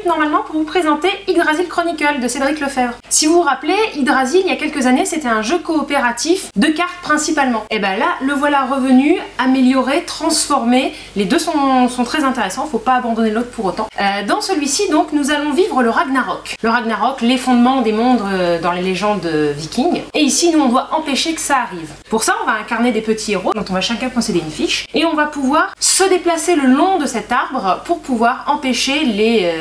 minutes normalement pour vous présenter Yggdrasil Chronicle de Cédric Lefebvre. Si vous vous rappelez, Yggdrasil, il y a quelques années, c'était un jeu coopératif de cartes principalement. Et ben là, le voilà revenu, amélioré, transformé. Les deux sont très intéressants, faut pas abandonner l'autre pour autant. Dans celui-ci, donc, nous allons vivre le Ragnarok. Le Ragnarok, les fondements des mondes dans les légendes vikings. Et ici, nous, on doit empêcher que ça arrive. Pour ça, on va incarner des petits héros dont on va chacun posséder une fiche. Et on va pouvoir se déplacer le long de cet arbre pour pouvoir empêcher les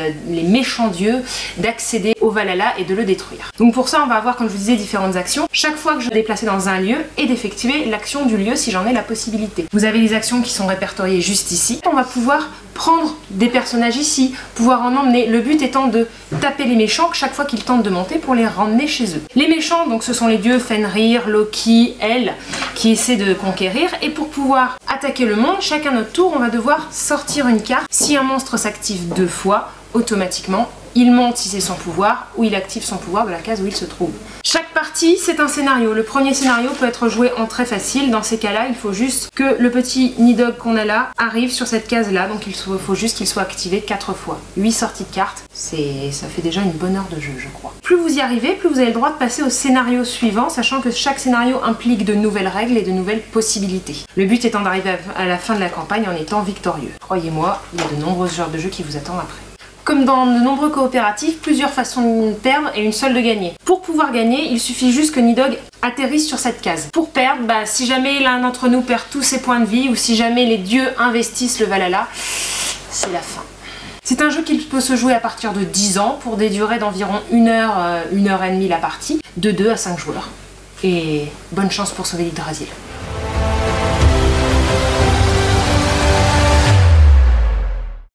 méchants dieux d'accéder au Valhalla et de le détruire. Donc pour ça, on va avoir, comme je vous disais, différentes actions. Chaque fois que je vais déplacer dans un lieu et d'effectuer l'action du lieu si j'en ai la possibilité. Vous avez les actions qui sont répertoriées juste ici. On va pouvoir prendre des personnages ici, pouvoir en emmener. Le but étant de taper les méchants chaque fois qu'ils tentent de monter pour les ramener chez eux. Les méchants, donc ce sont les dieux Fenrir, Loki, El, qui essaient de conquérir. Et pour pouvoir attaquer le monde, chacun notre tour, on va devoir sortir une carte. Si un monstre s'active 2 fois, automatiquement, il monte si c'est son pouvoir, ou il active son pouvoir de la case où il se trouve. Chaque partie, c'est un scénario. Le premier scénario peut être joué en très facile. Dans ces cas-là, il faut juste que le petit Nidhogg qu'on a là arrive sur cette case-là. Donc il faut juste qu'il soit activé 4 fois. 8 sorties de cartes, ça fait déjà une bonne heure de jeu, je crois. Plus vous y arrivez, plus vous avez le droit de passer au scénario suivant, sachant que chaque scénario implique de nouvelles règles et de nouvelles possibilités. Le but étant d'arriver à la fin de la campagne en étant victorieux. Croyez-moi, il y a de nombreux genres de jeux qui vous attendent après. Comme dans de nombreux coopératifs, plusieurs façons de perdre et une seule de gagner. Pour pouvoir gagner, il suffit juste que Nidhogg atterrisse sur cette case. Pour perdre, si jamais l'un d'entre nous perd tous ses points de vie ou si jamais les dieux investissent le Valhalla, c'est la fin. C'est un jeu qui peut se jouer à partir de 10 ans pour des durées d'environ 1 heure, 1 heure et demie la partie, de 2 à 5 joueurs. Et bonne chance pour sauver l'Yggdrasil.